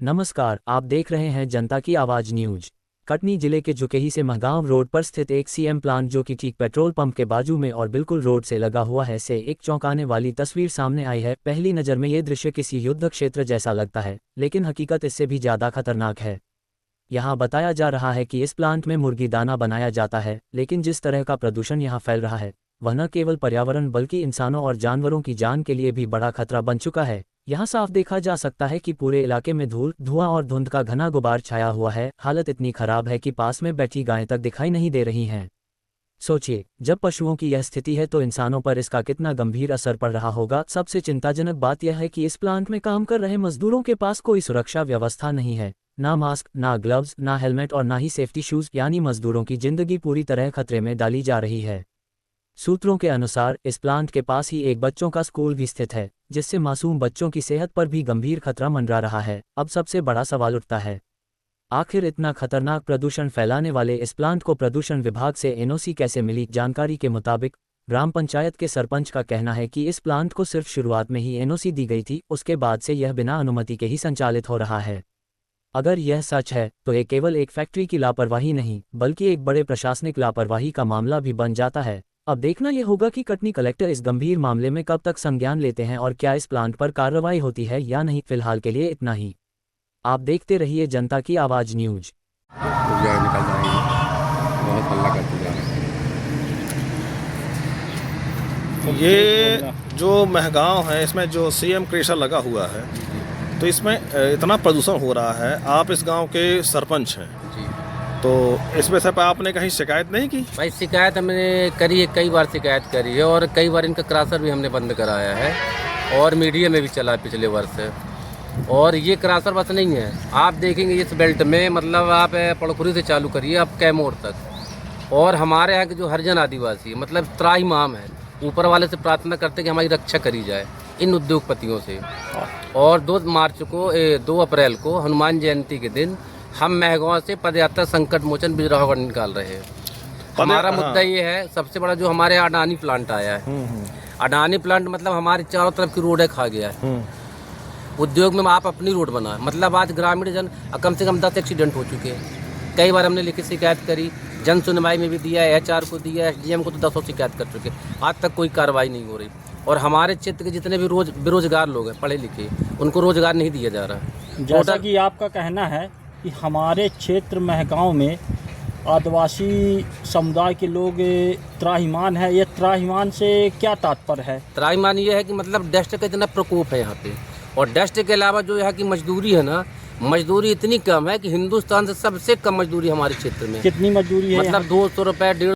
नमस्कार, आप देख रहे हैं जनता की आवाज न्यूज। कटनी जिले के जुकेही से महगांव रोड पर स्थित एक सीएम प्लांट जो कि ठीक पेट्रोल पंप के बाजू में और बिल्कुल रोड से लगा हुआ है से एक चौंकाने वाली तस्वीर सामने आई है। पहली नज़र में ये दृश्य किसी युद्ध क्षेत्र जैसा लगता है, लेकिन हकीकत इससे भी ज़्यादा खतरनाक है। यहाँ बताया जा रहा है कि इस प्लांट में मुर्गी दाना बनाया जाता है, लेकिन जिस तरह का प्रदूषण यहाँ फैल रहा है वह न केवल पर्यावरण बल्कि इंसानों और जानवरों की जान के लिए भी बड़ा खतरा बन चुका है। यहाँ साफ देखा जा सकता है कि पूरे इलाके में धूल, धुआं और धुंध का घना गुबार छाया हुआ है। हालत इतनी खराब है कि पास में बैठी गायें तक दिखाई नहीं दे रही हैं। सोचिए, जब पशुओं की यह स्थिति है तो इंसानों पर इसका कितना गंभीर असर पड़ रहा होगा। सबसे चिंताजनक बात यह है कि इस प्लांट में काम कर रहे मजदूरों के पास कोई सुरक्षा व्यवस्था नहीं है। ना मास्क, ना ग्लव्स, ना हेलमेट और ना ही सेफ्टी शूज, यानी मजदूरों की जिंदगी पूरी तरह खतरे में डाली जा रही है। सूत्रों के अनुसार इस प्लांट के पास ही एक बच्चों का स्कूल भी स्थित है, जिससे मासूम बच्चों की सेहत पर भी गंभीर खतरा मंडरा रहा है। अब सबसे बड़ा सवाल उठता है, आखिर इतना खतरनाक प्रदूषण फैलाने वाले इस प्लांट को प्रदूषण विभाग से एनओसी कैसे मिली। जानकारी के मुताबिक ग्राम पंचायत के सरपंच का कहना है कि इस प्लांट को सिर्फ शुरुआत में ही एनओसी दी गई थी, उसके बाद से यह बिना अनुमति के ही संचालित हो रहा है। अगर यह सच है तो ये केवल एक फैक्ट्री की लापरवाही नहीं बल्कि एक बड़े प्रशासनिक लापरवाही का मामला भी बन जाता है। अब देखना यह होगा कि कटनी कलेक्टर इस गंभीर मामले में कब तक संज्ञान लेते हैं और क्या इस प्लांट पर कार्रवाई होती है या नहीं। फिलहाल के लिए इतना ही। आप देखते रहिए जनता की आवाज न्यूज। निकल जाएंगे, बहुत हल्ला करते जा रहे हैं। ये जो महगांव है इसमें जो सीएम क्रेशर लगा हुआ है, तो इसमें इतना प्रदूषण हो रहा है। आप इस गांव के सरपंच हैं जी। तो इस विषय पर आपने कहीं शिकायत नहीं की? भाई शिकायत हमने करी है, कई बार शिकायत करी है और कई बार इनका क्रॉसर भी हमने बंद कराया है और मीडिया में भी चला पिछले वर्ष। और ये क्रॉसर बस नहीं है, आप देखेंगे इस बेल्ट में मतलब आप पड़खुरी से चालू करिए आप कैमोर तक। और हमारे यहाँ के जो हरिजन आदिवासी मतलब त्राहिमाम है, ऊपर वाले से प्रार्थना करते कि हमारी रक्षा करी जाए इन उद्योगपतियों से। और 2 अप्रैल को हनुमान जयंती के दिन हम महगांव से पदयात्रा संकट मोचन विद्रोह निकाल रहे हैं। हमारा मुद्दा ये है, सबसे बड़ा जो हमारे अडानी प्लांट आया है, अडानी प्लांट मतलब हमारे चारों तरफ की रोड है खा गया है। उद्योग में आप अपनी रोड बनाए, मतलब आज ग्रामीण जन कम से कम 10 एक्सीडेंट हो चुके हैं। कई बार हमने लिखित शिकायत करी, जन सुनवाई में भी दिया है, HR को दिया है, SDM को तो 10 शिकायत कर चुके, आज तक कोई कार्रवाई नहीं हो रही। और हमारे क्षेत्र के जितने भी बेरोजगार लोग हैं पढ़े लिखे, उनको रोजगार नहीं दिया जा रहा। जैसा कि आपका कहना है कि हमारे क्षेत्र महगांव में आदिवासी समुदाय के लोग त्राहिमाम है, ये त्राहिमाम से क्या तात्पर्य है? त्राहिमाम ये है कि मतलब डस्ट का इतना प्रकोप है यहाँ पे, और डस्ट के अलावा जो यहाँ की मजदूरी है ना, मजदूरी इतनी कम है कि हिंदुस्तान से सबसे कम मजदूरी हमारे क्षेत्र में। कितनी मजदूरी है? मतलब 200 रुपये 150